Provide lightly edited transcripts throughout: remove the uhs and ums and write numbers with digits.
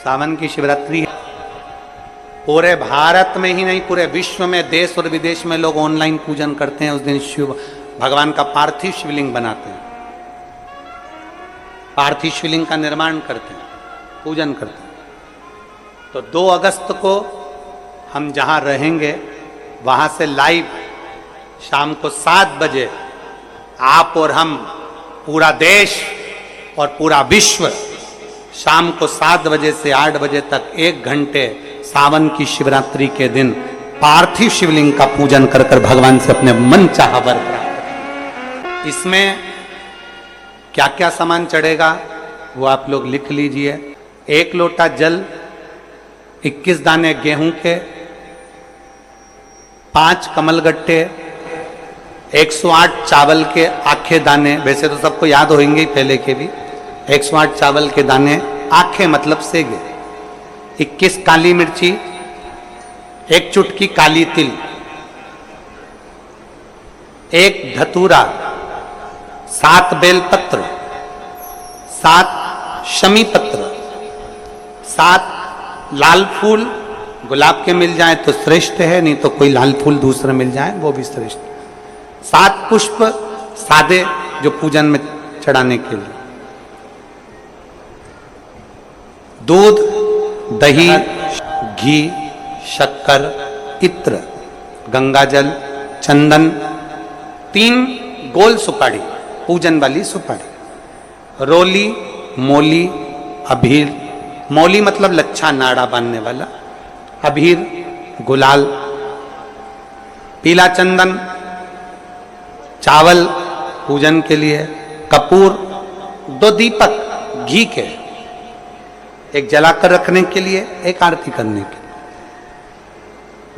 सावन की शिवरात्रि है। पूरे भारत में ही नहीं, पूरे विश्व में, देश और विदेश में लोग ऑनलाइन पूजन करते हैं। उस दिन शिव भगवान का पार्थिव शिवलिंग बनाते हैं, पार्थिव शिवलिंग का निर्माण करते हैं, पूजन करते हैं। तो 2 अगस्त को हम जहां रहेंगे वहां से लाइव शाम को 7 बजे आप और हम, पूरा देश और पूरा विश्व, शाम को 7 बजे से 8 बजे तक 1 घंटे सावन की शिवरात्रि के दिन पार्थिव शिवलिंग का पूजन कर कर भगवान से अपने मन चाहा वर प्राप्त। इसमें क्या क्या सामान चढ़ेगा वो आप लोग लिख लीजिए। 1 लोटा जल, 21 दाने गेहूं के, 5 कमलगट्टे, 108 चावल के आखे दाने, वैसे तो सबको याद होंगे ही पहले के भी। 108 चावल के दाने, आखे मतलब सेगे, 21 काली मिर्ची, 1 चुटकी काली तिल, 1 धतूरा, 7 बेलपत्र, 7 शमी पत्र, 7 लाल फूल, गुलाब के मिल जाए तो श्रेष्ठ है, नहीं तो कोई लाल फूल दूसरा मिल जाए वो भी श्रेष्ठ। 7 पुष्प सादे जो पूजन में चढ़ाने के लिए, दूध, दही, घी, शक्कर, इत्र, गंगाजल, चंदन, 3 गोल सुपारी, पूजन वाली सुपारी, रोली, मोली, अभीर, मौली मतलब लच्छा नाड़ा बांधने वाला, अभीर, गुलाल, पीला चंदन, चावल पूजन के लिए, कपूर, 2 दीपक घी के, 1 जलाकर रखने के लिए, 1 आरती करने के लिए,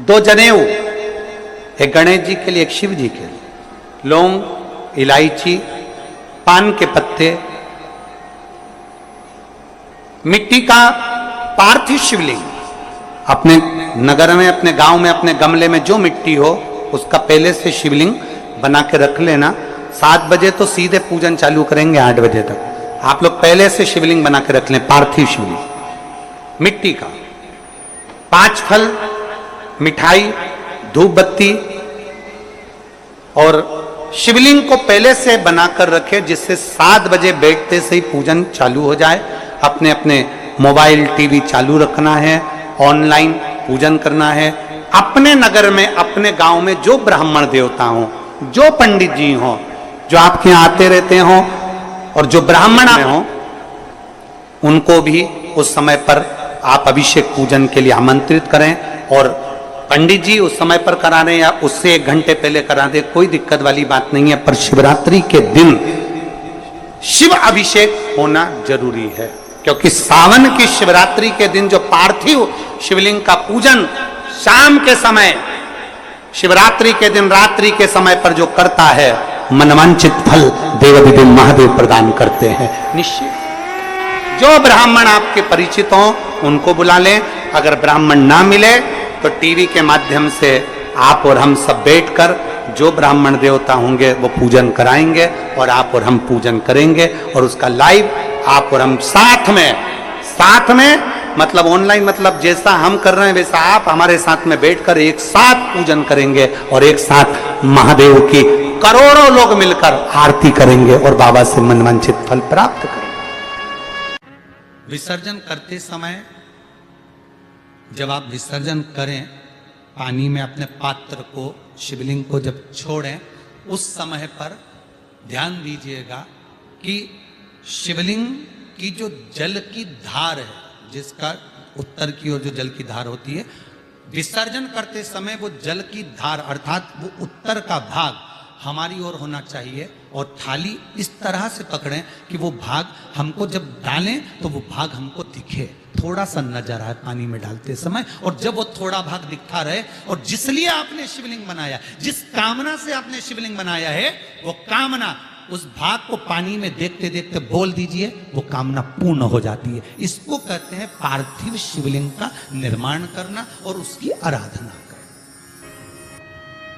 2 जनेऊ, 1 गणेश जी के लिए, 1 शिव जी के लिए, लौंग, इलायची, पान के पत्ते, मिट्टी का पार्थिव शिवलिंग। अपने नगर में, अपने गांव में, अपने गमले में जो मिट्टी हो उसका पहले से शिवलिंग बना के रख लेना। 7 बजे तो सीधे पूजन चालू करेंगे, 8 बजे तक आप लोग पहले से शिवलिंग बना के रख लें, पार्थिव शिवलिंग मिट्टी का। 5 फल, मिठाई, धूप बत्ती, और शिवलिंग को पहले से बनाकर रखे जिससे 7 बजे बैठते से ही पूजन चालू हो जाए। अपने अपने मोबाइल, टीवी चालू रखना है, ऑनलाइन पूजन करना है। अपने नगर में, अपने गांव में जो ब्राह्मण देवता हों, जो पंडित जी हों, जो आपके यहाँ आते रहते हों, और जो ब्राह्मण हों, उनको भी उस समय पर आप अभिषेक पूजन के लिए आमंत्रित करें। और पंडित जी उस समय पर करा रहे या उससे 1 घंटे पहले करा दे, कोई दिक्कत वाली बात नहीं है। पर शिवरात्रि के दिन शिव अभिषेक होना जरूरी है, क्योंकि सावन की शिवरात्रि के दिन जो पार्थिव शिवलिंग का पूजन शाम के समय, शिवरात्रि के दिन रात्रि के समय पर जो करता है, मनवांचित फल देवाधिदेव महादेव प्रदान करते हैं निश्चित। जो ब्राह्मण आपके परिचित हों उनको बुला लें। अगर ब्राह्मण ना मिले तो टीवी के माध्यम से आप और हम सब बैठकर जो ब्राह्मण देवता होंगे वो पूजन कराएंगे, और आप और हम पूजन करेंगे। और उसका लाइव आप और हम साथ में मतलब ऑनलाइन, मतलब जैसा हम कर रहे हैं वैसा आप हमारे साथ में बैठकर एक साथ पूजन करेंगे, और एक साथ महादेव की करोड़ों लोग मिलकर आरती करेंगे और बाबा से मनवांछित फल प्राप्त करेंगे। विसर्जन करते समय जब आप विसर्जन करें, पानी में अपने पात्र को, शिवलिंग को जब छोड़ें, उस समय पर ध्यान दीजिएगा कि शिवलिंग की जो जल की धार है, जिसका उत्तर की ओर जो जल की धार होती है, विसर्जन करते समय वो जल की धार अर्थात वो उत्तर का भाग हमारी ओर होना चाहिए, और थाली इस तरह से पकड़ें कि वो भाग हमको जब डालें तो वो भाग हमको दिखे, थोड़ा सा नजर आए पानी में डालते समय। और जब वो थोड़ा भाग दिखता रहे, और जिसलिए आपने शिवलिंग बनाया, जिस कामना से आपने शिवलिंग बनाया है, वो कामना उस भाग को पानी में देखते देखते बोल दीजिए, वो कामना पूर्ण हो जाती है। इसको कहते हैं पार्थिव शिवलिंग का निर्माण करना और उसकी आराधना करना।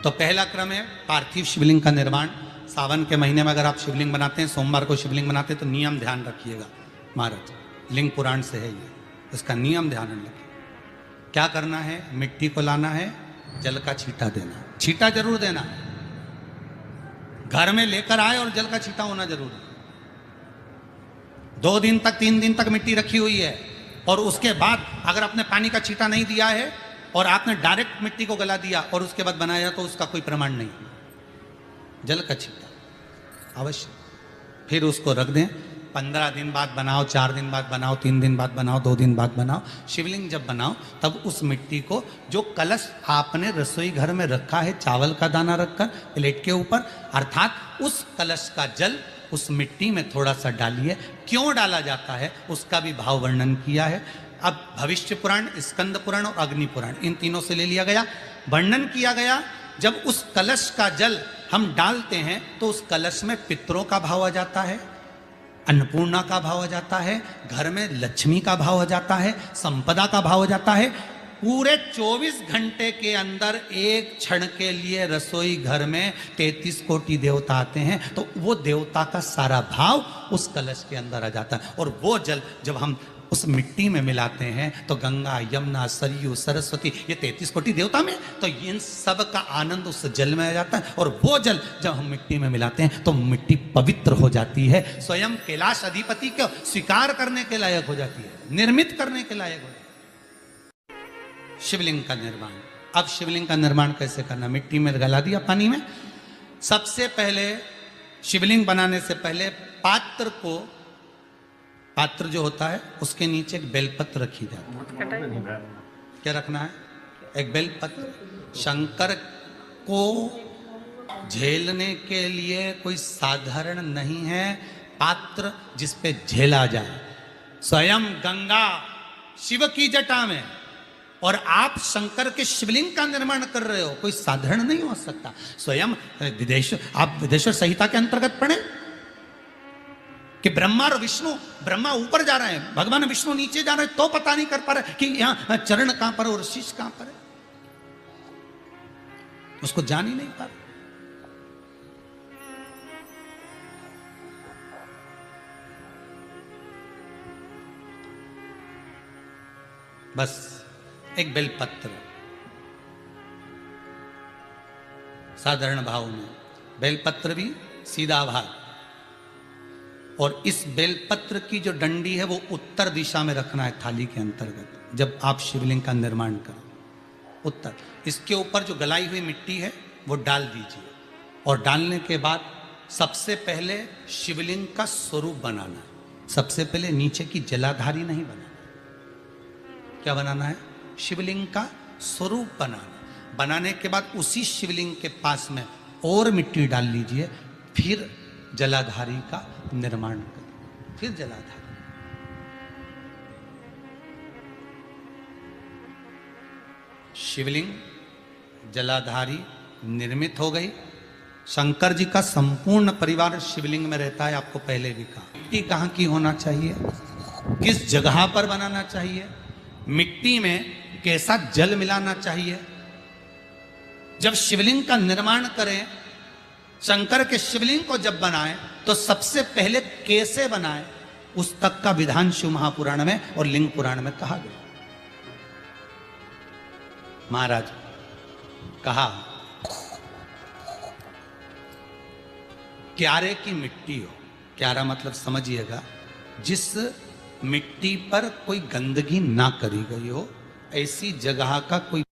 तो पहला क्रम है पार्थिव शिवलिंग का निर्माण। सावन के महीने में अगर आप शिवलिंग बनाते हैं, सोमवार को शिवलिंग बनाते हैं, तो नियम ध्यान रखिएगा महाराज, लिंग पुराण से है ये। उसका नियम ध्यान में रखें। क्या करना है? मिट्टी को लाना है, जल का छींटा देना, छींटा जरूर देना, घर में लेकर आए और जल का छींटा होना जरूर है। 2 दिन तक 3 दिन तक मिट्टी रखी हुई है और उसके बाद अगर आपने पानी का छींटा नहीं दिया है और आपने डायरेक्ट मिट्टी को गला दिया और उसके बाद बनाया तो उसका कोई प्रमाण नहीं। जल का छींटा अवश्य, फिर उसको रख दें। 15 दिन बाद बनाओ, 4 दिन बाद बनाओ, 3 दिन बाद बनाओ, 2 दिन बाद बनाओ। शिवलिंग जब बनाओ तब उस मिट्टी को, जो कलश आपने रसोई घर में रखा है चावल का दाना रखकर प्लेट के ऊपर, अर्थात उस कलश का जल उस मिट्टी में थोड़ा सा डालिए। क्यों डाला जाता है उसका भी भाव वर्णन किया है। अब भविष्य पुराण, स्कंद पुराण और अग्नि पुराण, इन तीनों से ले लिया गया। वर्णन किया गया जब उस कलश का जल हम डालते हैं तो उस कलश में पितरों का भाव आ जाता है, अन्नपूर्णा का भाव आ जाता है, घर में लक्ष्मी का भाव आ जाता है, संपदा का भाव आ जाता है। पूरे 24 घंटे के अंदर एक क्षण के लिए रसोई घर में 33 कोटि देवता आते हैं, तो वो देवता का सारा भाव उस कलश के अंदर आ जाता है। और वो जल जब हम उस मिट्टी में मिलाते हैं तो गंगा, यमुना, सरयू, सरस्वती, ये 33 कोटि देवता में, तो इन सब का आनंद उस जल में आ जाता है। और वो जल जब हम मिट्टी में मिलाते हैं तो मिट्टी पवित्र हो जाती है, स्वयं कैलाश अधिपति को स्वीकार करने के लायक हो जाती है, निर्मित करने के लायक हो जाती है। शिवलिंग का निर्माण। अब शिवलिंग का निर्माण कैसे करना? मिट्टी में गला दिया पानी में। सबसे पहले शिवलिंग बनाने से पहले पात्र जो होता है उसके नीचे एक बेलपत्र रखी जाती है। क्या रखना है? एक बेलपत्र। शंकर को झेलने के लिए कोई साधारण नहीं है पात्र जिस पे झेला जाए। स्वयं गंगा शिव की जटा में और आप शंकर के शिवलिंग का निर्माण कर रहे हो, कोई साधारण नहीं हो सकता। स्वयं आप विदेश्वर संहिता के अंतर्गत पढ़े कि ब्रह्मा और विष्णु, ब्रह्मा ऊपर जा रहे हैं, भगवान विष्णु नीचे जा रहे हैं, तो पता नहीं कर पा रहे कि यहां चरण कहां पर और शीश कहां पर है, उसको जान ही नहीं पा रहे। बस एक बेलपत्र साधारण भाव में, बेलपत्र भी सीधा भाग, और इस बेलपत्र की जो डंडी है वो उत्तर दिशा में रखना है थाली के अंतर्गत। जब आप शिवलिंग का निर्माण करो उत्तर, इसके ऊपर जो गलाई हुई मिट्टी है वो डाल दीजिए। और डालने के बाद सबसे पहले शिवलिंग का स्वरूप बनाना है। सबसे पहले नीचे की जलाधारी नहीं बनाना। क्या बनाना है? शिवलिंग का स्वरूप बनाना। बनाने के बाद उसी शिवलिंग के पास में और मिट्टी डाल लीजिए, फिर जलाधारी का निर्माण करें। फिर जलाधारी, शिवलिंग जलाधारी निर्मित हो गई। शंकर जी का संपूर्ण परिवार शिवलिंग में रहता है। आपको पहले भी कहा मिट्टी कहाँ की होना चाहिए, किस जगह पर बनाना चाहिए, मिट्टी में कैसा जल मिलाना चाहिए। जब शिवलिंग का निर्माण करें, शंकर के शिवलिंग को जब बनाएं तो सबसे पहले कैसे बनाएं उस तक का विधान शिव महापुराण में और लिंग पुराण में कहा गया। महाराज कहा क्यारे की मिट्टी हो। क्यारा मतलब समझिएगा जिस मिट्टी पर कोई गंदगी ना करी गई हो, ऐसी जगह का कोई